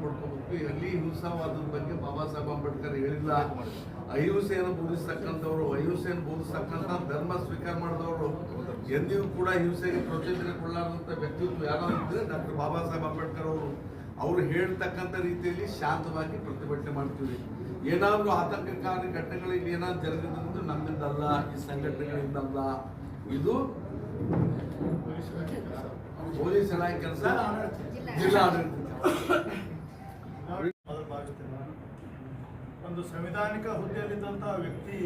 ಪಡ್ಕೋಬೇಕು. ಎಲ್ಲಿ ಹಿಂಸಾವಾದದ ಬಗ್ಗೆ ಬಾಬಾ ಸಾಹೇಬ್ ಅಂಬೇಡ್ಕರ್ ಹೇಳಿಲ್ಲ. ಅಹಿಂಸೆಯನ್ನು ಬೋಧಿಸ್ತಕ್ಕಂಥವ್ರು, ಅಹಿಂಸೆಯನ್ನು ಬೋಧಿಸ್ತಕ್ಕಂಥ ಧರ್ಮ ಸ್ವೀಕಾರ ಮಾಡಿದವರು, ಎಂದಿಗೂ ಕೂಡ ಹಿಂಸೆಗೆ ಪ್ರಚೋದನೆ ಕೊಳ್ಳಾದಂಥ ವ್ಯಕ್ತಿತ್ವ ಯಾರಾದ್ರೆ ಡಾಕ್ಟರ್ ಬಾಬಾ ಸಾಹೇಬ್ ಅಂಬೇಡ್ಕರ್ ಅವರು ಹೇಳ್ತಕ್ಕಂಥ ರೀತಿಯಲ್ಲಿ ಶಾಂತವಾಗಿ ಪ್ರತಿಭಟನೆ ಮಾಡ್ತೀವಿ. ಏನಾದರೂ ಆತಂಕಕಾರಿ ಘಟನೆಗಳಿಗೆ ಏನಾದ್ರು ಜರುಗಿದ್ರೆ ನಮ್ಮಿಂದಲ್ಲ, ಈ ಸಂಘಟನೆಗಳಿಂದಲ್ಲ, ಇದು ಪೊಲೀಸ್ ಇಲಾಖೆ ಕೆಲಸ, ಜಿಲ್ಲಾಡಳಿತ. ಒಂದು ಸಂವಿಧಾನಿಕ ಹುದ್ದೆಯಲ್ಲಿದ್ದಂತಹ ವ್ಯಕ್ತಿ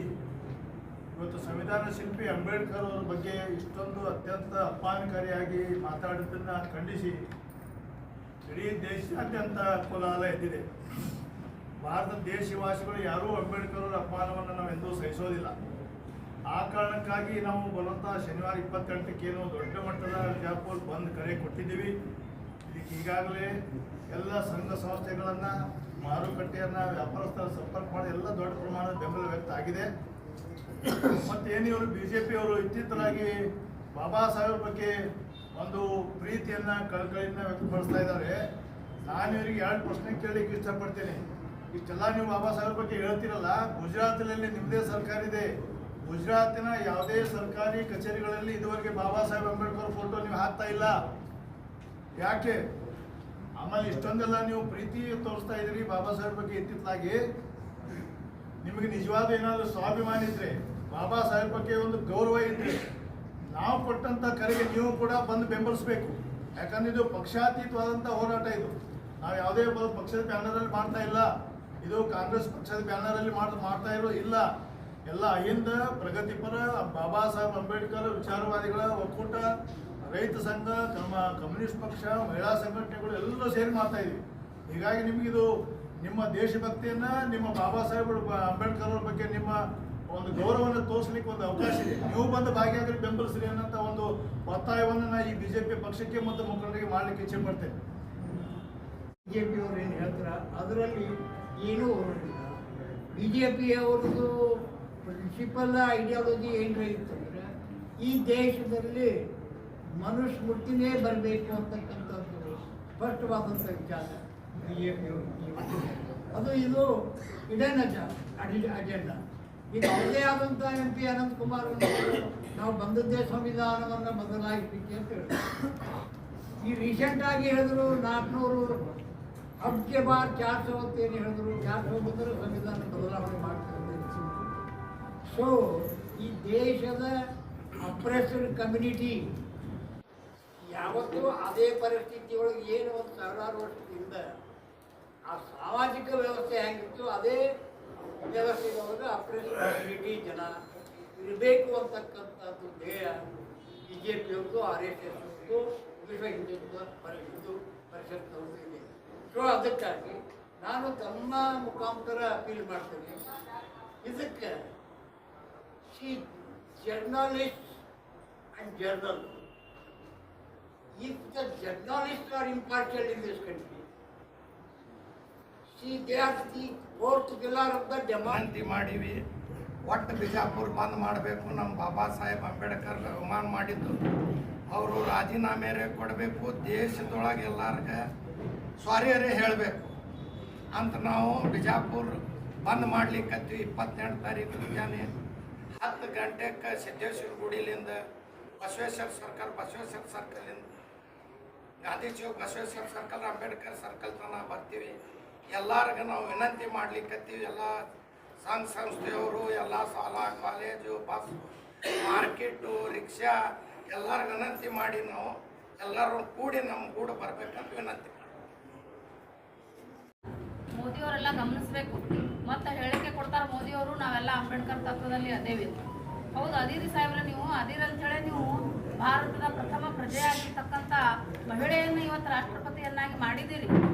ಇವತ್ತು ಸಂವಿಧಾನ ಶಿಲ್ಪಿ ಅಂಬೇಡ್ಕರ್ ಅವರ ಬಗ್ಗೆ ಇಷ್ಟೊಂದು ಅತ್ಯಂತ ಅಪಮಾನಕಾರಿಯಾಗಿ ಮಾತಾಡಿದ್ದನ್ನು ಖಂಡಿಸಿ ಇಡೀ ದೇಶಾದ್ಯಂತ ಕೋಲಾಹಲ ಎದ್ದಿದೆ. ಭಾರತದ ದೇಶವಾಸಿಗಳು ಯಾರೂ ಅಂಬೇಡ್ಕರ್ ಅವರ ಅಪಮಾನವನ್ನು ನಾವು ಎಂದೂ ಸಹಿಸೋದಿಲ್ಲ. ಆ ಕಾರಣಕ್ಕಾಗಿ ನಾವು ಬರುವಂತಹ ಶನಿವಾರ 28ಕ್ಕೆ ಏನು ದೊಡ್ಡ ಮಟ್ಟದ ಬಿಜಾಪುರ ಬಂದ್ ಕರೆ ಕೊಟ್ಟಿದ್ದೀವಿ. ಇದಕ್ಕೆ ಈಗಾಗಲೇ ಎಲ್ಲ ಸಂಘ ಸಂಸ್ಥೆಗಳನ್ನು, ಮಾರುಕಟ್ಟೆಯನ್ನು, ವ್ಯಾಪಾರಸ್ಥರ ಸಂಪರ್ಕ ಮಾಡಿ ಎಲ್ಲ ದೊಡ್ಡ ಪ್ರಮಾಣದ ಬೆಂಬಲ ವ್ಯಕ್ತ ಆಗಿದೆ. ಮತ್ತೇನು ಇವರು BJP ಅವರು ಇತ್ತೀಚೆಗೆ ಬಾಬಾ ಸಾಹೇಬ್ ಬಗ್ಗೆ ಒಂದು ಪ್ರೀತಿಯನ್ನು, ಕಳಕಳಿಯನ್ನು ವ್ಯಕ್ತಪಡಿಸ್ತಾ ಇದ್ದಾರೆ. ನಾನು ಇವರಿಗೆ 2 ಪ್ರಶ್ನೆ ಕೇಳಲಿಕ್ಕೆ ಇಷ್ಟಪಡ್ತೇನೆ. ಇಷ್ಟೆಲ್ಲ ನೀವು ಬಾಬಾ ಸಾಹೇಬ್ ಬಗ್ಗೆ ಹೇಳ್ತಿರಲ್ಲ, ಗುಜರಾತಿನಲ್ಲಿ ನಿಮ್ಮದೇ ಸರ್ಕಾರ ಇದೆ. ಗುಜರಾತಿನ ಯಾವುದೇ ಸರ್ಕಾರಿ ಕಚೇರಿಗಳಲ್ಲಿ ಇದುವರೆಗೆ ಬಾಬಾ ಸಾಹೇಬ್ ಅಂಬೇಡ್ಕರ್ ಫೋಟೋ ನೀವು ಹಾಕ್ತಾ ಇಲ್ಲ, ಯಾಕೆ? ಆಮೇಲೆ ಇಷ್ಟೊಂದೆಲ್ಲ ನೀವು ಪ್ರೀತಿ ತೋರಿಸ್ತಾ ಇದ್ದೀರಿ ಬಾಬಾ ಸಾಹೇಬ್ ಬಗ್ಗೆ. ಇತ್ತಿತ್ತಲಾಗಿ ನಿಮಗೆ ನಿಜವಾದ ಏನಾದರೂ ಸ್ವಾಭಿಮಾನ ಇದ್ರೆ, ಬಾಬಾ ಸಾಹೇಬ್ ಬಗ್ಗೆ ಒಂದು ಗೌರವ ಇದ್ರೆ, ನಾವು ಕೊಟ್ಟಂತ ಕರೆಗೆ ನೀವು ಕೂಡ ಬಂದು ಬೆಂಬಲಿಸಬೇಕು. ಯಾಕಂದ್ರೆ ಇದು ಪಕ್ಷಾತೀತವಾದಂಥ ಹೋರಾಟ. ಇದು ನಾವು ಯಾವುದೇ ಪಕ್ಷದ ಬ್ಯಾನರಲ್ಲಿ ಮಾಡ್ತಾ ಇಲ್ಲ, ಇದು ಕಾಂಗ್ರೆಸ್ ಪಕ್ಷದ ಬ್ಯಾನರಲ್ಲಿ ಮಾಡ್ತಾ ಇರೋ ಇಲ್ಲ. ಎಲ್ಲ ಅಹಿಂದ, ಪ್ರಗತಿಪರ, ಬಾಬಾ ಸಾಹೇಬ್ ಅಂಬೇಡ್ಕರ್ ವಿಚಾರವಾದಿಗಳ ಒಕ್ಕೂಟ, ರೈತ ಸಂಘ, ಕಮ್ಯುನಿಸ್ಟ್ ಪಕ್ಷ, ಮಹಿಳಾ ಸಂಘಟನೆಗಳು ಎಲ್ಲರೂ ಸೇರಿ ಮಾಡ್ತಾ ಇದೀವಿ. ಹೀಗಾಗಿ ನಿಮಗಿದು ನಿಮ್ಮ ದೇಶಭಕ್ತಿಯನ್ನ, ನಿಮ್ಮ ಬಾಬಾ ಸಾಹೇಬ್ ಅಂಬೇಡ್ಕರ್ ಅವ್ರ ಬಗ್ಗೆ ನಿಮ್ಮ ಒಂದು ಗೌರವವನ್ನು ತೋರಿಸಲಿಕ್ಕೆ ಒಂದು ಅವಕಾಶ ಇದೆ. ನೀವು ಬಂದು ಭಾಗಿಯಾಗಿ ಬೆಂಬಲಿಸ್ರಿ ಅನ್ನೋಂಥ ಒಂದು ಒತ್ತಾಯವನ್ನು ನಾನು ಈ BJP ಪಕ್ಷಕ್ಕೆ ಮತ್ತು ಮುಖಂಡರಿಗೆ ಮಾಡಲಿಕ್ಕೆ ಇಚ್ಛೆ ಪಡ್ತೇನೆ. BJP ಅವರು ಏನು ಹೇಳ್ತಾರೆ ಅದರಲ್ಲಿ ಏನೂ ಹೊರಟಿಲ್ಲ. BJP ಅವ್ರದ್ದು ಪ್ರಿನ್ಸಿಪಲ್ ಐಡಿಯಾಲಜಿ ಏನು ಇರ್ತಂದ್ರೆ, ಈ ದೇಶದಲ್ಲಿ ಮನುಸ್ಮೃತಿನೇ ಬರಬೇಕು ಅಂತಕ್ಕಂಥದ್ದು ಸ್ಪಷ್ಟವಾದಂಥ ವಿಚಾರ BJP ಅದು. ಇದು ಇಡನ್ ಅಜೆಂಡಾ. ಈಗ ಯಾವುದೇ ಆದಂಥ MP ಅನಂತಕುಮಾರ್ ನಾವು ಬಂದದ್ದೇ ಸಂವಿಧಾನವನ್ನು ಬದಲಾಯಿಸಲಿಕ್ಕೆ ಅಂತ ಹೇಳ್ತಾರೆ. ಈ ರೀಸೆಂಟಾಗಿ ಹೇಳಿದ್ರು 400 ಅಬ್ಕೆ ಬಾರ್ 400 ಏನು ಹೇಳಿದ್ರು, 400 ಬಂದರೆ ಸಂವಿಧಾನ ಬದಲಾವಣೆ ಮಾಡ್ತಾರೆ. ಸೊ ಈ ದೇಶದ ಅಪ್ರೆಸ್ಡ್ ಕಮ್ಯುನಿಟಿ ಯಾವತ್ತೂ ಅದೇ ಪರಿಸ್ಥಿತಿ ಒಳಗೆ ಏನು ಒಂದು 1000 ವರ್ಷದಿಂದ ಆ ಸಾಮಾಜಿಕ ವ್ಯವಸ್ಥೆ ಹೆಂಗಿತ್ತು ಅದೇ ವ್ಯವಸ್ಥೆಯೊಳಗೆ ಅಪ್ರೆಸ್ಡ್ ಕಮ್ಯುನಿಟಿ ಜನ ಇರಬೇಕು ಅಂತಕ್ಕಂಥದ್ದು ಧ್ಯೇಯ BJP ಅವ್ರದ್ದು, RSS ಅವ್ರದ್ದು, ವಿಶ್ವ ಹಿಂದೂ ಪರಿಷತ್ನವ್ರದ್ದು ಇದೆ. ಸೊ ಅದಕ್ಕಾಗಿ ನಾನು ತಮ್ಮ ಮುಖಾಂತರ ಅಪೀಲ್ ಮಾಡ್ತೇನೆ, ಇದಕ್ಕೆ journalists and journal. If the journalists are impartial in this country, see they are the fourth pillar of the democracy. ಮಾಡಿವಿ. ಒಟ್ಟು ಬಿಜಾಪುರ ಬಂದ್ ಮಾಡಬೇಕು. ನಮ್ಮ ಬಾಬಾ ಸಾಹೇಬ್ ಅಂಬೇಡ್ಕರ್ ಅವಮಾನ ಮಾಡಿದ್ದು ಅವರು ರಾಜೀನಾಮೆ ಕೊಡಬೇಕು. ದೇಶದೊಳಗೆ ಎಲ್ಲರಿಗೆ ಸಾರಿಯರೇ ಹೇಳಬೇಕು ಅಂತ ನಾವು ಬಿಜಾಪುರ ಬಂದ್ ಮಾಡ್ಲಿಕ್ಕೆ 28 ತಾರೀಕು ಮುಂಜಾನೆ 10 ಗಂಟೆಗೆ ಸಿದ್ದೇಶ್ವರ ಗುಡಿಲಿಂದ ಬಸವೇಶ್ವರ ಸರ್ಕಲಿಂದ ಗಾಂಧಿ ಚೌಕ್, ಬಸವೇಶ್ವರ ಸರ್ಕಲ್, ಅಂಬೇಡ್ಕರ್ ಸರ್ಕಲ್ ತನಕ ಬರ್ತೀವಿ. ಎಲ್ಲರಿಗೂ ನಾವು ವಿನಂತಿ ಮಾಡ್ಲಿಕ್ಕತ್ತೀವಿ. ಎಲ್ಲ ಸಂಘ ಸಂಸ್ಥೆಯವರು, ಎಲ್ಲ ಶಾಲಾ ಕಾಲೇಜು, ಬಸ್, ಮಾರ್ಕೆಟು, ರಿಕ್ಷಾ ಎಲ್ಲರಿಗೂ ವಿನಂತಿ ಮಾಡಿ ನಾವು ಎಲ್ಲರೂ ಕೂಡಿ ನಮ್ಮ ಗೂಡು ಬರ್ಬೇಕಂತ ವಿನಂತಿ ಮಾಡಿ. ಮೋದಿಯವರೆಲ್ಲ ಗಮನಿಸಬೇಕು. ಮತ್ತೆ ಹೇಳಿಕೆ ಕೊಡ್ತಾರೆ ಮೋದಿಯವರು, ನಾವೆಲ್ಲ ಅಂಬೇಡ್ಕರ್ ತತ್ವದಲ್ಲಿ ಅದೇವಿ. ಹೌದು, ಅದೀರಿ ಸಾಹೇಬ್ರೆ, ನೀವು ಅದೀರಿ ಅಂತ ಹೇಳಿ ನೀವು ಭಾರತದ ಪ್ರಥಮ ಪ್ರಜೆಯಾಗಿರ್ತಕ್ಕಂಥ ಮಹಿಳೆಯನ್ನು ಇವತ್ತು ರಾಷ್ಟ್ರಪತಿಯನ್ನಾಗಿ ಮಾಡಿದ್ದೀರಿ.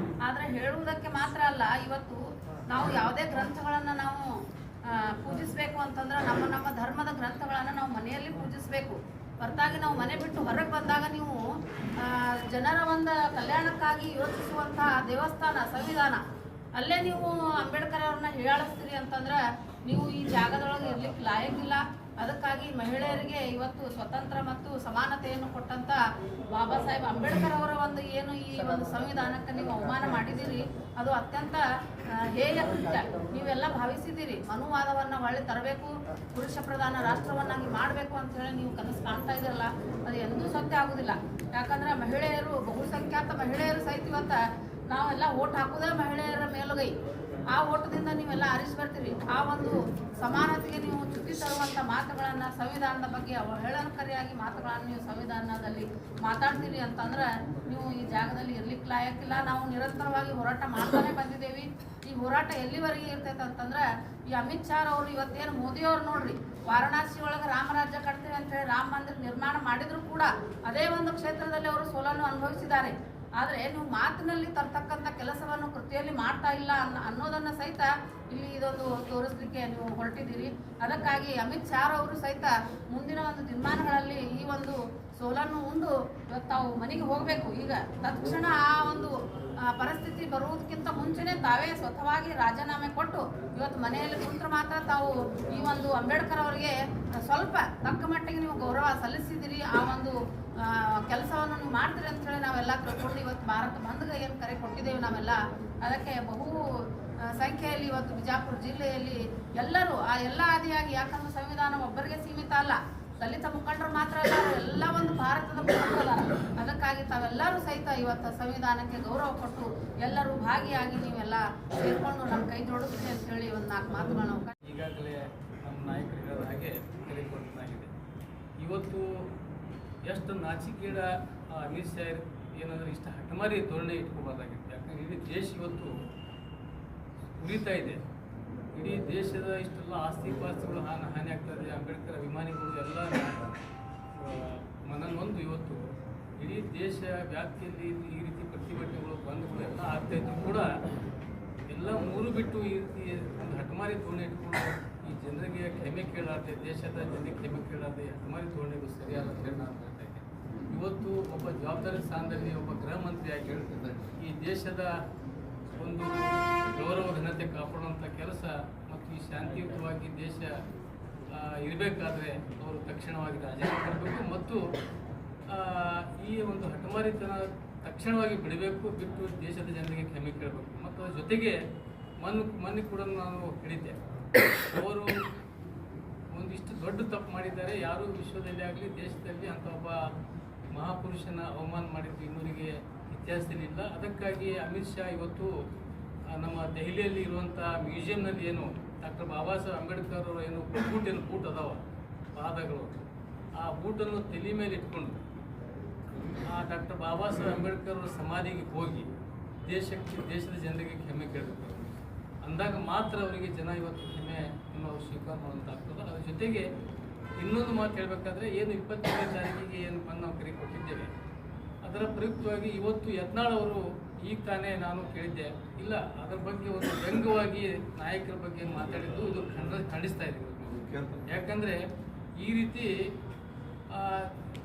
ಆದರೆ ಹೇಳುವುದಕ್ಕೆ ಮಾತ್ರ ಅಲ್ಲ, ಇವತ್ತು ನಾವು ಯಾವುದೇ ಗ್ರಂಥಗಳನ್ನು ನಾವು ಪೂಜಿಸಬೇಕು ಅಂತಂದ್ರೆ ನಮ್ಮ ಧರ್ಮದ ಗ್ರಂಥಗಳನ್ನು ನಾವು ಮನೆಯಲ್ಲಿ ಪೂಜಿಸಬೇಕು. ಹೊರತಾಗಿ ನಾವು ಮನೆ ಬಿಟ್ಟು ಹೊರಗೆ ಬಂದಾಗ ನೀವು ಜನರ ಒಂದು ಕಲ್ಯಾಣಕ್ಕಾಗಿ ಯೋಚಿಸುವಂತಹ ದೇವಸ್ಥಾನ, ಸಂವಿಧಾನ, ಅಲ್ಲೇ ನೀವು ಅಂಬೇಡ್ಕರ್ ಅವ್ರನ್ನ ಹೀಯಾಳಿಸ್ತೀರಿ ಅಂತಂದ್ರೆ ನೀವು ಈ ಜಾಗದೊಳಗೆ ಇರ್ಲಿಕ್ಕೆ ಲಾಯಕ್ಕಿಲ್ಲ. ಅದಕ್ಕಾಗಿ ಮಹಿಳೆಯರಿಗೆ ಇವತ್ತು ಸ್ವತಂತ್ರ ಮತ್ತು ಸಮಾನತೆಯನ್ನು ಕೊಟ್ಟಂತ ಬಾಬಾ ಸಾಹೇಬ್ ಅಂಬೇಡ್ಕರ್ ಅವರ ಒಂದು ಏನು ಈ ಒಂದು ಸಂವಿಧಾನಕ್ಕೆ ನೀವು ಅವಮಾನ ಮಾಡಿದ್ದೀರಿ, ಅದು ಅತ್ಯಂತ ಹೇಯ ಕೃತ್ಯ. ನೀವೆಲ್ಲ ಭಾವಿಸಿದ್ದೀರಿ ಮನುವಾದವನ್ನ ಒಳ್ಳೆ ತರಬೇಕು, ಪುರುಷ ಪ್ರಧಾನ ರಾಷ್ಟ್ರವನ್ನಾಗಿ ಮಾಡಬೇಕು ಅಂತ ಹೇಳಿ ನೀವು ಕನಸು ಕಾಣ್ತಾ ಇದ್ರಲ್ಲ, ಅದು ಎಂದೂ ಸತ್ಯ ಆಗುದಿಲ್ಲ. ಯಾಕಂದ್ರೆ ಮಹಿಳೆಯರು, ಬಹುಸಂಖ್ಯಾತ ಮಹಿಳೆಯರು ಸಹಿತ ಇವತ್ತ ನಾವೆಲ್ಲ ಓಟ್ ಹಾಕುವುದೇ ಮಹಿಳೆಯರ ಮೇಲುಗೈ. ಆ ಓಟದಿಂದ ನೀವೆಲ್ಲ ಆರಿಸಿ ಬರ್ತೀರಿ. ಆ ಒಂದು ಸಮಾನತೆಗೆ ನೀವು ಚ್ಯುತಿ ತರುವಂಥ ಮಾತುಗಳನ್ನು, ಸಂವಿಧಾನದ ಬಗ್ಗೆ ಅವಹೇಳನಕಾರಿಯಾಗಿ ಮಾತುಗಳನ್ನು ನೀವು ಸಂವಿಧಾನದಲ್ಲಿ ಮಾತಾಡ್ತೀರಿ ಅಂತಂದ್ರೆ ನೀವು ಈ ಜಾಗದಲ್ಲಿ ಇರ್ಲಿಕ್ಕೆ ಲಾಯಕ್ಕಿಲ್ಲ. ನಾವು ನಿರಂತರವಾಗಿ ಹೋರಾಟ ಮಾಡ್ತಾನೆ ಬಂದಿದ್ದೇವೆ. ಈ ಹೋರಾಟ ಎಲ್ಲಿವರೆಗೆ ಇರ್ತೈತೆ ಅಂತಂದ್ರೆ, ಈ ಅಮಿತ್ ಶಾ ಅವರು ಇವತ್ತೇನು ಮೋದಿಯವ್ರು ನೋಡ್ರಿ ವಾರಣಾಸಿ ಒಳಗೆ ರಾಮರಾಜ್ಯ ಕಟ್ತೀವಿ ಅಂತ ಹೇಳಿ ರಾಮ ಮಂದಿರ ನಿರ್ಮಾಣ ಮಾಡಿದ್ರು ಕೂಡ ಅದೇ ಒಂದು ಕ್ಷೇತ್ರದಲ್ಲಿ ಅವರು ಸೋಲನ್ನು ಅನುಭವಿಸಿದ್ದಾರೆ. ಆದರೆ ನೀವು ಮಾತಿನಲ್ಲಿ ತರ್ತಕ್ಕಂಥ ಕೆಲಸವನ್ನು ಕೃತಿಯಲ್ಲಿ ಮಾಡ್ತಾ ಇಲ್ಲ ಅನ್ನೋದನ್ನು ಸಹಿತ ಇಲ್ಲಿ ಇದೊಂದು ತೋರಿಸ್ಲಿಕ್ಕೆ ನೀವು ಹೊರಟಿದ್ದೀರಿ. ಅದಕ್ಕಾಗಿ ಅಮಿತ್ ಶಾ ಅವರು ಸಹಿತ ಮುಂದಿನ ಒಂದು ದಿನಮಾನಗಳಲ್ಲಿ ಈ ಒಂದು ಸೋಲನ್ನು ಉಂಡು ಇವತ್ತು ತಾವು ಮನೆಗೆ ಹೋಗಬೇಕು. ಈಗ ತಕ್ಷಣ ಆ ಒಂದು ಪರಿಸ್ಥಿತಿ ಬರುವುದಕ್ಕಿಂತ ಮುಂಚೆನೇ ತಾವೇ ಸ್ವತಃವಾಗಿ ರಾಜೀನಾಮೆ ಕೊಟ್ಟು ಇವತ್ತು ಮನೆಯಲ್ಲಿ ಕುಂತ್ರೆ ಮಾತ್ರ ತಾವು ಈ ಒಂದು ಅಂಬೇಡ್ಕರ್ ಅವರಿಗೆ ಸ್ವಲ್ಪ ತಕ್ಕ ಮಟ್ಟಿಗೆ ನೀವು ಗೌರವ ಸಲ್ಲಿಸಿದಿರಿ. ಆ ಒಂದು ಕೆಲಸವನ್ನು ನೀವು ಮಾಡ್ತೀರಿ ಅಂತ ಹೇಳಿ ನಾವೆಲ್ಲ ತಿಳ್ಕೊಂಡು ಇವತ್ತು ಭಾರತ ಬಂದ್ಗೆ ಏನು ಕರೆ ಕೊಟ್ಟಿದ್ದೇವೆ ನಾವೆಲ್ಲ. ಅದಕ್ಕೆ ಬಹು ಸಂಖ್ಯೆಯಲ್ಲಿ ಇವತ್ತು ಬಿಜಾಪುರ ಜಿಲ್ಲೆಯಲ್ಲಿ ಎಲ್ಲರೂ ಆ ಎಲ್ಲ ಆದಿಯಾಗಿ, ಯಾಕಂದ್ರೆ ಸಂವಿಧಾನ ಒಬ್ಬರಿಗೆ ಸೀಮಿತ ಅಲ್ಲ, ದಲಿತ ಮುಖಂಡರು ಮಾತ್ರ ಅಲ್ಲ, ಎಲ್ಲ ಒಂದು ಭಾರತದ ಮುಖಂಡರಲ್ಲ. ಅದಕ್ಕಾಗಿ ತಾವೆಲ್ಲರೂ ಸಹಿತ ಇವತ್ತು ಸಂವಿಧಾನಕ್ಕೆ ಗೌರವ ಕೊಟ್ಟು ಎಲ್ಲರೂ ಭಾಗಿಯಾಗಿ ನೀವೆಲ್ಲ ಸೇರ್ಕೊಂಡು ನಮ್ಮ ಕೈ ಜೋಡಿಸ್ತೀವಿ ಅಂತ ಹೇಳಿ ಒಂದು 4 ಮಾತುಗಳನ್ನು ಈಗಾಗಲೇ ನಮ್ಮ ನಾಯಕರಿರೋ ಹಾಗೆ ತಿಳಿಕೊಟ್ಟನಾಗಿದೆ. ಇವತ್ತು ಎಷ್ಟು ನಾಚಿಕೇಡ ಅಮಿತ್ ಶಾ ಏನಂದ್ರೆ ಇಷ್ಟ ಹಠಮಾರಿ ಧೋರಣೆ ಇಟ್ಕೋಬಾರ್ದಾಗಿತ್ತು. ಯಾಕಂದ್ರೆ ಇಡೀ ದೇಶ ಇವತ್ತು ಉರಿತಾ ಇದೆ. ಇಡೀ ದೇಶದ ಇಷ್ಟೆಲ್ಲ ಆಸ್ತಿ ಪಾಸ್ತಿಗಳು ಹಾನಿ ಆಗ್ತಾ ಇದೆ. ಅಂಬೇಡ್ಕರ್ ಅಭಿಮಾನಿಗಳು ಎಲ್ಲ ಮನನೊಂದು ಇವತ್ತು ಇಡೀ ದೇಶ ವ್ಯಾಪ್ತಿಯಲ್ಲಿ ಈ ರೀತಿ ಪ್ರತಿಭಟನೆಗಳು ಬಂದ್ಗಳು ಎಲ್ಲ ಆಗ್ತಾ ಇದ್ರು ಕೂಡ ಎಲ್ಲ ಮೂರು ಬಿಟ್ಟು ಈ ರೀತಿ ಒಂದು ಹಠಮಾರಿ ಧೋರಣೆ ಇಟ್ಕೊಂಡು ಈ ಜನರಿಗೆ ಕ್ಷಮೆ ಕೇಳಾರ್ದೆ, ದೇಶದ ಜನರಿಗೆ ಕ್ಷಮೆ ಕೇಳಾರ್ದೆ ಹಠಮಾರಿ ಧೋರಣೆಗಳು ಸರಿಯಾದ ಹೇಳಿ ನಾನು ಹೇಳ್ತಾ ಇದ್ದೇನೆ. ಇವತ್ತು ಒಬ್ಬ ಜವಾಬ್ದಾರಿ ಸ್ಥಾನದಲ್ಲಿ ಒಬ್ಬ ಗೃಹ ಮಂತ್ರಿಯಾಗಿ ಈ ದೇಶದ ಒಂದು ಗೌರವ ಘನತೆ ಕಾಪಾಡುವಂಥ ಕೆಲಸ ಮತ್ತು ಈ ಶಾಂತಿಯುತವಾಗಿ ದೇಶ ಇರಬೇಕಾದ್ರೆ ಅವರು ತಕ್ಷಣವಾಗಿ ರಾಜೀನಾಮೆ ಕೊಡಬೇಕು ಮತ್ತು ಈ ಒಂದು ಹಠಮಾರಿತನ ತಕ್ಷಣವಾಗಿ ಬಿಡಬೇಕು, ಬಿಟ್ಟು ದೇಶದ ಜನರಿಗೆ ಕ್ಷಮೆ ಕೇಳಬೇಕು. ಮತ್ತು ಅದರ ಜೊತೆಗೆ ಮೊನ್ನೆ ಕೂಡ ನಾನು ಹೇಳಿದ್ದೆ, ಅವರು ಒಂದಿಷ್ಟು ದೊಡ್ಡ ತಪ್ಪು ಮಾಡಿದ್ದಾರೆ. ಯಾರೂ ವಿಶ್ವದಲ್ಲಿ ಆಗಲಿ ದೇಶದಲ್ಲಿ ಅಂತ ಒಬ್ಬ ಮಹಾಪುರುಷನ ಅವಮಾನ ಮಾಡಿದ್ದು ಇನ್ನೂರಿಗೆ ಇತಿಹಾಸದಲ್ಲಿ ಇಲ್ಲ. ಅದಕ್ಕಾಗಿ ಅಮಿತ್ ಶಾ ಇವತ್ತು ನಮ್ಮ ದೆಹಲಿಯಲ್ಲಿ ಇರುವಂಥ ಮ್ಯೂಸಿಯಂನಲ್ಲಿ ಏನು ಡಾಕ್ಟರ್ ಬಾಬಾ ಸಾಹೇಬ್ ಅಂಬೇಡ್ಕರ್ ಅವರು ಏನು ಬೂಟ್ ಅದಾವ ಪಾದಗಳು, ಆ ಬೂಟನ್ನು ತಲೆ ಮೇಲೆ ಇಟ್ಕೊಂಡು ಆ ಡಾಕ್ಟರ್ ಬಾಬಾ ಸಾಹೇಬ್ ಅಂಬೇಡ್ಕರ್ ಅವರ ಸಮಾಧಿಗೆ ಹೋಗಿ ದೇಶದ ಜನರಿಗೆ ಕ್ಷಮೆ ಕೇಳಬೇಕು. ಅಂದಾಗ ಮಾತ್ರ ಅವರಿಗೆ ಜನ ಇವತ್ತು ಕ್ಷಮೆ ಅನ್ನೋರು ಸ್ವೀಕಾರ ಮಾಡುವಂತಾಗ್ತದೆ. ಅದರ ಜೊತೆಗೆ ಇನ್ನೊಂದು ಮಾತು ಹೇಳಬೇಕಾದ್ರೆ, ಏನು 22ನೇ ತಾರೀಕಿಗೆ ಏನು ಬಂದು ನಾವು ಕರೆ ಕೊಟ್ಟಿದ್ದೇವೆ, ಅದರ ಪ್ರಯುಕ್ತವಾಗಿ ಇವತ್ತು ಯತ್ನಾಳ್ ಅವರು ಈಗ ತಾನೇ ನಾನು ಕೇಳಿದ್ದೆ, ಇಲ್ಲ ಅದರ ಬಗ್ಗೆ ಒಂದು ವ್ಯಂಗ್ಯವಾಗಿ ನಾಯಕರ ಬಗ್ಗೆ ಮಾತಾಡಿದ್ದು ಇದು ಖಂಡಿಸ್ತಾ ಇದ್ದೀವಿ. ಯಾಕಂದರೆ ಈ ರೀತಿ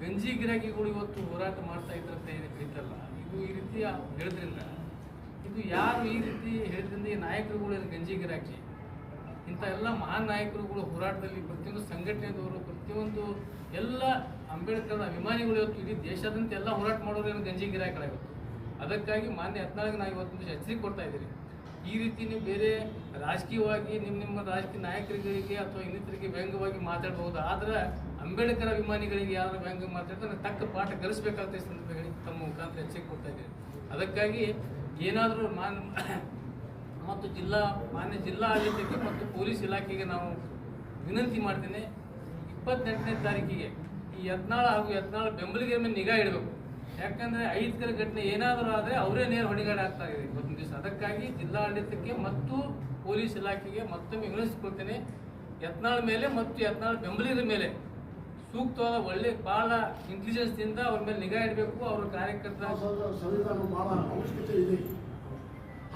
ಗಂಜಿ ಗಿರಾಕಿಗಳು ಇವತ್ತು ಹೋರಾಟ ಮಾಡ್ತಾ ಇದ್ರಂತ ಏನು ಕರೀತಾರಲ್ಲ, ಇದು ಈ ರೀತಿ ಹೇಳಿದ್ರಿಂದ, ಇದು ಯಾರು ಈ ರೀತಿ ಹೇಳಿದ್ರಿಂದ ಈ ನಾಯಕರುಗಳು ಏನು ಗಂಜಿ ಗಿರಾಕಿ, ಇಂಥ ಎಲ್ಲ ಮಹಾನ್ ನಾಯಕರುಗಳು ಹೋರಾಟದಲ್ಲಿ ಪ್ರತಿಯೊಂದು ಸಂಘಟನೆದವರು, ಪ್ರತಿಯೊಂದು ಎಲ್ಲ ಅಂಬೇಡ್ಕರ್ ಅಭಿಮಾನಿಗಳು ಇವತ್ತು ಇಡೀ ದೇಶಾದ್ಯಂತ ಎಲ್ಲ ಹೋರಾಟ ಮಾಡೋರು ಏನು ಗಂಜಿ ಗಿರಾಕಿಗಳಾಗಿತ್ತು. ಅದಕ್ಕಾಗಿ ಮಾನ್ಯ ಯತ್ನಾಳ್ಗೆ ನಾವು ಇವತ್ತು ಎಚ್ಚರಿಕೆ ಕೊಡ್ತಾ ಇದ್ದೀರಿ. ಈ ರೀತಿ ನೀವು ಬೇರೆ ರಾಜಕೀಯವಾಗಿ ನಿಮ್ಮ ರಾಜಕೀಯ ನಾಯಕರುಗಳಿಗೆ ಅಥವಾ ಇನ್ನಿತರಿಗೆ ವ್ಯಂಗ್ಯವಾಗಿ ಮಾತಾಡ್ಬೋದು, ಆದರೆ ಅಂಬೇಡ್ಕರ್ ಅಭಿಮಾನಿಗಳಿಗೆ ಯಾರು ವ್ಯಂಗ್ಯ ಮಾತಾಡ್ತಾರೆ ತಕ್ಕ ಪಾಠ ಕಲಿಸಬೇಕಾಗ್ತದೆ ಸಂದರ್ಭದಲ್ಲಿ ತಮ್ಮ ಮುಖಾಂತರ ಎಚ್ಚರಿಕೆ ಕೊಡ್ತಾ ಇದ್ದೀರಿ. ಅದಕ್ಕಾಗಿ ಏನಾದರೂ ಮತ್ತು ಮಾನ್ಯ ಜಿಲ್ಲಾ ಆಡಳಿತಕ್ಕೆ ಮತ್ತು ಪೊಲೀಸ್ ಇಲಾಖೆಗೆ ನಾವು ವಿನಂತಿ ಮಾಡ್ತೇನೆ, 28ನೇ ತಾರೀಕಿಗೆ ಈ ಯತ್ನಾಳ್ ಹಾಗೂ ಯತ್ನಾಳ್ ಬೆಂಬಲಿಗರ ಮೇಲೆ ನಿಗಾ ಇಡಬೇಕು. ಯಾಕಂದರೆ ಅಹಿತಕರ ಘಟನೆ ಏನಾದರೂ ಆದರೆ ಅವರೇ ನೇರ ಹೊಣೆಗಾರ ಆಗ್ತಾ ಇದೆ ಇವತ್ತಿನ ದಿವಸ. ಅದಕ್ಕಾಗಿ ಜಿಲ್ಲಾಡಳಿತಕ್ಕೆ ಮತ್ತು ಪೊಲೀಸ್ ಇಲಾಖೆಗೆ ಮತ್ತೊಮ್ಮೆ ವಿನಂತಿಸಿಕೊಳ್ತೇನೆ, ಯತ್ನಾಳ್ ಮೇಲೆ ಮತ್ತು ಯತ್ನಾಳ್ ಬೆಂಬಲಿಗರ ಮೇಲೆ ಸೂಕ್ತವಾದ ಒಳ್ಳೆ ಭಾಳ ಇಂಟೆಲಿಜೆನ್ಸ್ದಿಂದ ಅವ್ರ ಮೇಲೆ ನಿಗಾ ಇಡಬೇಕು. ಅವರ ಕಾರ್ಯಕರ್ತರ ಸಂವಿಧಾನ ಭಾಳ ಅವಶ್ಯಕತೆ ಇದೆ.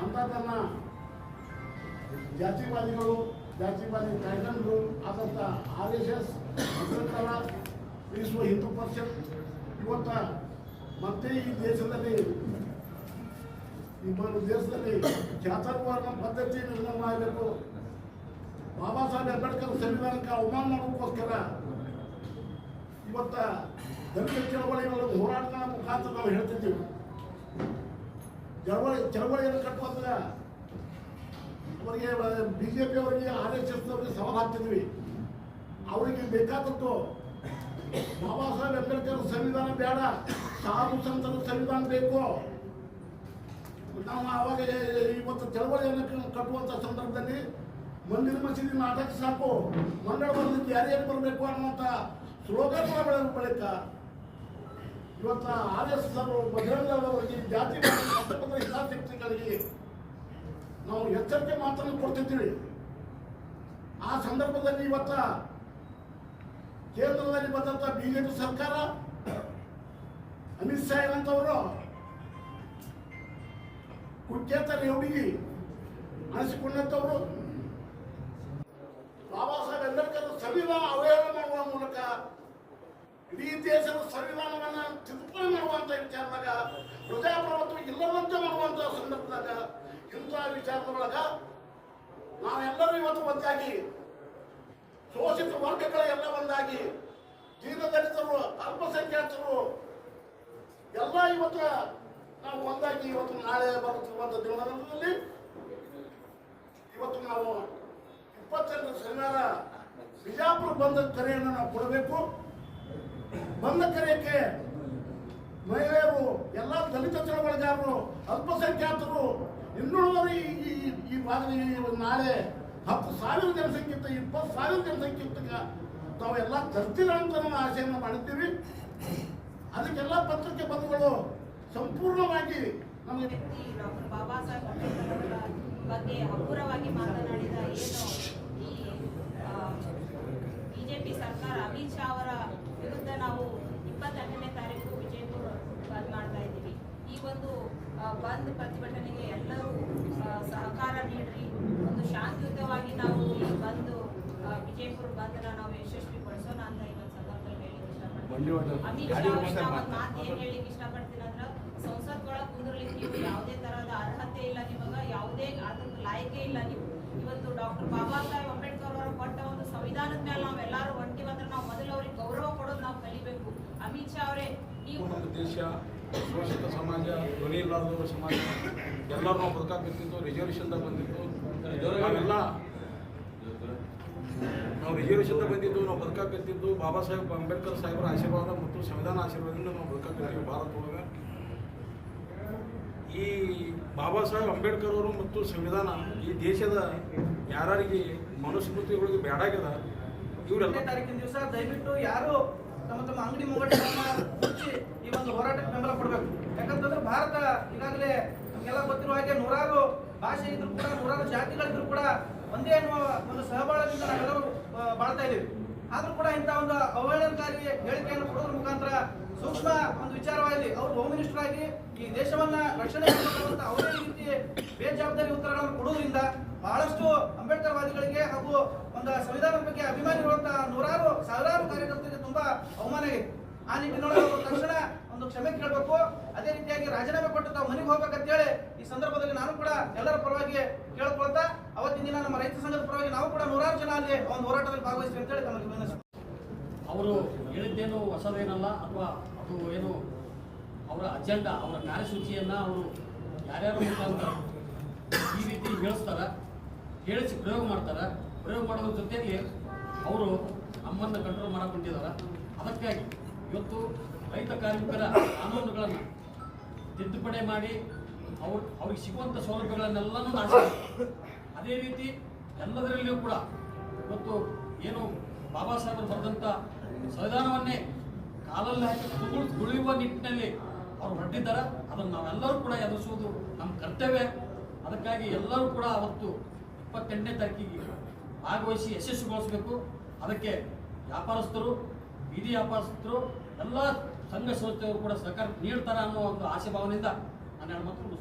ಅಂಥದ್ದನ್ನ ಜಾತಿವಾದಿಗಳು, ಜಾತಿವಾದಿ ಕಾಯ್ದೆಗಳು ಆದಂಥ RSS, ಅಗ್ರತರ, ವಿಶ್ವ ಹಿಂದೂ ಪರಿಷತ್ ಇವತ್ತ ಮತ್ತೆ ಈ ದೇಶದಲ್ಲಿ ಚಾತುರ್ವರ್ಣ ಪದ್ಧತಿ ನಿರ್ಮಾಣ ಆಗಬೇಕು. ಬಾಬಾ ಸಾಹೇಬ್ ಅಂಬೇಡ್ಕರ್ ಸಂವಿಧಾನಕ್ಕೆ ಅವಮಾನ ಮಾಡೋದಕ್ಕೋಸ್ಕರ ಇವತ್ತ ದಲಿತ ಚಳವಳಿಗಳ ಹೋರಾಟಗಳ ಮುಖಾಂತರ ನಾವು ಹೇಳ್ತಿದ್ದೀವಿ. ಚಳವಳಿಯನ್ನು ಕಟ್ಟುವಾಗ ಅವರಿಗೆ ಬಿಜೆಪಿ ಅವರಿಗೆ RSS ಅವರಿಗೆ ಸವಾಲು ಹಾಕ್ತಿದ್ವಿ. ಅವರಿಗೆ ಬೇಕಾದದ್ದು ಬಾಬಾ ಸಾಹೇಬ್ ಅಂಬೇಡ್ಕರ್ ಸಂವಿಧಾನ ಬೇಡ, ಸಾಧು ಸಂತರ ಸಂವಿಧಾನ ಬೇಕು. ನಾವು ಆವಾಗ ಇವತ್ತು ಚಳವಳಿಯನ್ನು ಕಟ್ಟುವಂಥ ಸಂದರ್ಭದಲ್ಲಿ ಮಂದಿರ ಮಸೀದಿ ನಾಟಕ ಸಾಕು, ಮಂಡಳ ಬಂದಿದ್ದು ಯಾರ್ಯಾರು ಬರಬೇಕು ಅನ್ನುವಂಥ ಸ್ಲೋಗನ್ಗಳ ಬಳಿಕ ಇವತ್ತು RSS ಅವರು ಬಜರಂಗದವರಿಗೆ ಜಾತಿ ಹಿತಾಸಕ್ತಿಗಳಿಗೆ ನಾವು ಎಚ್ಚರಿಕೆ ಮಾತನ್ನು ಕೊಡ್ತಿದ್ದೀವಿ. ಆ ಸಂದರ್ಭದಲ್ಲಿ ಇವತ್ತ ಕೇಂದ್ರದಲ್ಲಿ ಬಂದಂಥ ಬಿಜೆಪಿ ಸರ್ಕಾರ ಅಮಿತ್ ಶಾ ಏನಂತವರು ಕುಖ್ಯಾತ ರೇವಡಿಗೆ ಅನಿಸಿಕೊಂಡಂಥವರು ಬಾಬಾ ಸಾಹೇಬ್ ಅಂಬೇಡ್ಕರ್ ಸಂವಿಧಾನ ಅವಹೇಳನ ಮಾಡುವ ಮೂಲಕ ಇಡೀ ದೇಶದ ಸಂವಿಧಾನವನ್ನು ತಿದ್ದುಪಡಿ ಮಾಡುವಂಥ ವಿಚಾರದಾಗ ಪ್ರಜಾಪ್ರಭುತ್ವ ಇಲ್ಲದಂತೆ ಮಾಡುವಂಥ ಸಂದರ್ಭದಾಗ ಇಂಥ ವಿಚಾರದೊಳಗ ನಾವೆಲ್ಲರೂ ಇವತ್ತು ಒಂದಾಗಿ ಶೋಷಿತ ವರ್ಗಗಳೆಲ್ಲ ಒಂದಾಗಿ ದೀನದಲಿತರು ಅಲ್ಪಸಂಖ್ಯಾತರು ಎಲ್ಲ ಇವತ್ತು ನಾವು ಒಂದಾಗಿ ಇವತ್ತು ನಾಳೆ ಬರುತ್ತಿರುವಂಥ ದಿನದಲ್ಲಿ ಇವತ್ತು ನಾವು 28 ಶನಿವಾರ ಬಿಜಾಪುರ ಬಂದ ಕರೆಯನ್ನು ನಾವು ಕೊಡಬೇಕು. ಬಂದ ಕರೆಯಕ್ಕೆ ಮಹಿಳೆಯರು, ಎಲ್ಲ ದಲಿತ ಚಳವಳಿಗಾರರು, ಅಲ್ಪಸಂಖ್ಯಾತರು, ಇನ್ನುಳಿದವರು ಈ ಭಾಗದಲ್ಲಿ ನಾಳೆ 10,000 ಜನಸಂಖ್ಯೆ 20,000 ಜನಸಂಖ್ಯೆ ತಾವೆಲ್ಲ ತರ್ತೀರ ಅಂತ ನಾವು ಆಶೆಯನ್ನು ಮಾಡಿದ್ದೀವಿ. ಅದಕ್ಕೆಲ್ಲ ಪತ್ರಿಕೆ ಬಂಧುಗಳು ಸಂಪೂರ್ಣವಾಗಿ ನಮಗೆ ಡಾಕ್ಟರ್ ಬಾಬಾ ಸಾಹೇಬ್ ಅಂಬೇಡ್ಕರ್ ಅವರ ಬಗ್ಗೆ ಹಗುರವಾಗಿ ಮಾತನಾಡಿದ ಏನು ಈ ಬಿಜೆಪಿ ಸರ್ಕಾರ ಅಮಿತ್ ಶಾ ಅವರ ವಿರುದ್ಧ ನಾವು 28ನೇ ತಾರೀಕು ವಿಜಯಪುರ ಬಂದ್ ಮಾಡ್ತಾ ಇದ್ದೀವಿ. ಈ ಒಂದು ಬಂದ್ ಪ್ರತಿಭಟನೆಗೆ ಎಲ್ಲರೂ ಸಹಕಾರ ನೀಡ್ರಿ. ಒಂದು ಶಾಂತಿಯುತವಾಗಿ ನಾವು ಈ ಬಂದು ವಿಜಯಪುರ ಬಂದನ್ನ ನಾವು ಯಶಸ್ವಿಗೊಳಿಸೋಣ ಅಂತ ಈ ಒಂದು ಸಂದರ್ಭದಲ್ಲಿ ಹೇಳಿಕ್ಕೆ ಇಷ್ಟಪಡ್ತೀನಿ. ಅಮಿತ್ ಶಾ ಒಂದು ಮಾತು ಏನ್ ಹೇಳಿಕ್ಕೆ ಇಷ್ಟಪಡ್ತೀನಿ ಅಂದ್ರೆ, ಸಂಸತ್ಗೊಳಗೆ ಕುಂದ್ರಲಿಕ್ಕೆ ನೀವು ಯಾವುದೇ ತರಹದ ಅರ್ಹತೆ ಇಲ್ಲ, ನಿಮಗ ಯಾವುದೇ ಅದಕ್ಕೆ ಲಾಯಕೆ ಇಲ್ಲ. ನೀವು ಇವತ್ತು ಡಾಕ್ಟರ್ ಬಾಬಾ ಸಾಹೇಬ್ ಅಂಬೇಡ್ಕರ್ ಅವರ ಕೊಟ್ಟ ಒಂದು ಸಂವಿಧಾನದ ಮೇಲೆ ನಾವೆಲ್ಲರೂ ಹೊಂಟಿವಂದ್ರೆ ನಾವು ಮೊದಲು ಅವ್ರಿಗೆ ಗೌರವ ಕೊಡೋದು ನಾವು ಕಲಿಬೇಕು. ಅಮಿತ್ ಶಾ ಅವರೇ, ನೀವು ನಮ್ಮ ದೇಶ ಶೋಷಿತ ಸಮಾಜ, ಧ್ವನಿ ಇಲ್ಲದವರ ಸಮಾಜ, ಎಲ್ಲರೂ ನಾವು ಬದುಕಾಗ್ತಿತ್ತು. ರಿಸರ್ವೇಷನ್ದಾಗ ಬಂದಿತ್ತು, ನಾವು ರಿಸರ್ವೇಷನ್ದಾಗ ಬಂದಿದ್ದು, ನಾವು ಬದುಕಾಗ್ತಿದ್ದು ಬಾಬಾ ಸಾಹೇಬ್ ಅಂಬೇಡ್ಕರ್ ಸಾಹೇಬರ ಆಶೀರ್ವಾದ ಮತ್ತು ಸಂವಿಧಾನ ಆಶೀರ್ವಾದದಿಂದ ನಾವು ಬದುಕಾಗ್ತಿದ್ದೀವಿ ಭಾರತ ಒಳಗೆ. ಈ ಬಾಬಾ ಸಾಹೇಬ್ ಅಂಬೇಡ್ಕರ್ ಅವರು ಮತ್ತು ಸಂವಿಧಾನ ಈ ದೇಶದ ಯಾರಿಗೆ ಮನುಸ್ಮೃತಿಗಳಿಗೆ ಬೇಡಾಗ್ಯದ ಇವರೆಲ್ಲ ತಾರೀಕಿನ ದಿವಸ ದಯವಿಟ್ಟು ಯಾರು ತಮ್ಮ ಅಂಗಡಿ ಮುಂಗಟ್ಟನ್ನ ಮುಚ್ಚಿ ಈ ಒಂದು ಹೋರಾಟಕ್ಕೆ ಬೆಂಬಲ ಕೊಡಬೇಕು. ಯಾಕಂತಂದ್ರೆ ಭಾರತ ಈಗಾಗಲೇ ನಮಗೆಲ್ಲ ಗೊತ್ತಿರುವ ಹಾಗೆ ನೂರಾರು ಭಾಷೆ ಇದ್ರು ಕೂಡ, ನೂರಾರು ಜಾತಿಗಳಿದ್ರು ಕೂಡ ಒಂದೇ ಅನ್ನುವ ಒಂದು ಸಹಬಾಳದಿಂದ ನಾವೆಲ್ಲರೂ ಬಾಳ್ತಾ ಇದ್ದೀವಿ. ಆದ್ರೂ ಕೂಡ ಇಂಥ ಒಂದು ಅವಹೇಳನಕಾರಿ ಹೇಳಿಕೆಯನ್ನು ಕೊಡೋದ್ರ ಮುಖಾಂತರ ಸೂಕ್ಷ್ಮ ಒಂದು ವಿಚಾರವಾಗಿ ಅವರು ಹೋಮ್ ಮಿನಿಸ್ಟರ್ ಆಗಿ ಈ ದೇಶವನ್ನ ರಕ್ಷಣೆ ಮಾಡಬೇಕಂತ ಅವರೇ ರೀತಿ ಬೇಜವಾಬ್ದಾರಿ ಉತ್ತರಗಳನ್ನು ಕೊಡುವುದರಿಂದ ಬಹಳಷ್ಟು ಅಂಬೇಡ್ಕರ್ ವಾದಿಗಳಿಗೆ ಹಾಗೂ ಒಂದು ಸಂವಿಧಾನದ ಬಗ್ಗೆ ಅಭಿಮಾನಿ ಇರುವಂತಹ ನೂರಾರು ಸಾವಿರಾರು ಕಾರ್ಯಕರ್ತರಿಗೆ ತುಂಬಾ ಅವಮಾನ ಆಗಿದೆ. ಆ ನಿಟ್ಟಿನೊಳಗೆ ಅವರು ತಕ್ಷಣ ಒಂದು ಕ್ಷಮೆ ಕೇಳಬೇಕು. ಅದೇ ರೀತಿಯಾಗಿ ರಾಜೀನಾಮೆ ಕೊಟ್ಟು ತಾವು ಮನೆಗೆ ಹೋಗ್ಬೇಕಂತ ಹೇಳಿ ಈ ಸಂದರ್ಭದಲ್ಲಿ ನಾನು ಕೂಡ ಎಲ್ಲರ ಪರವಾಗಿ ಕೇಳ್ಕೊಳ್ತಾ, ಅವತ್ತಿನ ದಿನ ನಮ್ಮ ರೈತ ಸಂಘದ ಪರವಾಗಿ ನಾವು ಕೂಡ ನೂರಾರು ಜನ ಅಲ್ಲಿ ಒಂದು ಹೋರಾಟದಲ್ಲಿ ಭಾಗವಹಿಸ್ತೀವಿ ಅಂತ ಹೇಳಿ ತಮಗೆ ವಿನಂತಿಸಿ. ಅವರು ಹೇಳಿದ್ದೇನು ಹೊಸದೇನಲ್ಲ, ಅಥವಾ ಅದು ಏನು ಅವರ ಅಜೆಂಡಾ, ಅವರ ಕಾರ್ಯಸೂಚಿಯನ್ನು ಅವರು ಯಾರ್ಯಾರು ಮುಖಾಂತರ ಈ ರೀತಿ ಹೇಳಿಸ್ತಾರೆ, ಹೇಳಿಸಿ ಪ್ರಯೋಗ ಮಾಡ್ತಾರೆ. ಪ್ರಯೋಗ ಮಾಡೋದ್ರ ಜೊತೆಗೆ ಅವರು ನಮ್ಮನ್ನು ಕಂಟ್ರೋಲ್ ಮಾಡಕೊಂಡಿದ್ದಾರೆ. ಅದಕ್ಕಾಗಿ ಇವತ್ತು ರೈತ ಕಾರ್ಮಿಕರ ಕಾನೂನುಗಳನ್ನು ತಿದ್ದುಪಡಿ ಮಾಡಿ ಅವ್ರಿಗೆ ಸಿಗುವಂಥ ಸೌಲಭ್ಯಗಳನ್ನೆಲ್ಲನೂ ನಾಶ. ಅದೇ ರೀತಿ ಎಲ್ಲದರಲ್ಲಿಯೂ ಕೂಡ ಇವತ್ತು ಏನು ಬಾಬಾ ಸಾಹೇಬರು ಬರೆದಂಥ ಸಂವಿಧಾನವನ್ನೇ ಕಾಲಲ್ಲಿ ಹಾಕಿ ತುಳಿಯುವ ನಿಟ್ಟಿನಲ್ಲಿ ಅವರು ಹೊರಟಿದ್ದಾರೆ. ಅದನ್ನು ನಾವೆಲ್ಲರೂ ಕೂಡ ಎದುರಿಸುವುದು ನಮ್ಮ ಕರ್ತವ್ಯ. ಅದಕ್ಕಾಗಿ ಎಲ್ಲರೂ ಕೂಡ ಅವತ್ತು 28ನೇ ತಾರೀಕಿಗೆ ಭಾಗವಹಿಸಿ ಯಶಸ್ವಿಗೊಳಿಸಬೇಕು. ಅದಕ್ಕೆ ವ್ಯಾಪಾರಸ್ಥರು, ಬೀದಿ ವ್ಯಾಪಾರಸ್ಥರು, ಎಲ್ಲ ಸಂಘ ಸಂಸ್ಥೆಯವರು ಕೂಡ ಸಹಕಾರ ನೀಡ್ತಾರೆ ಅನ್ನೋ ಒಂದು ಆಶಾಭಾವನೆಯಿಂದ ನಾನು ಮಾತು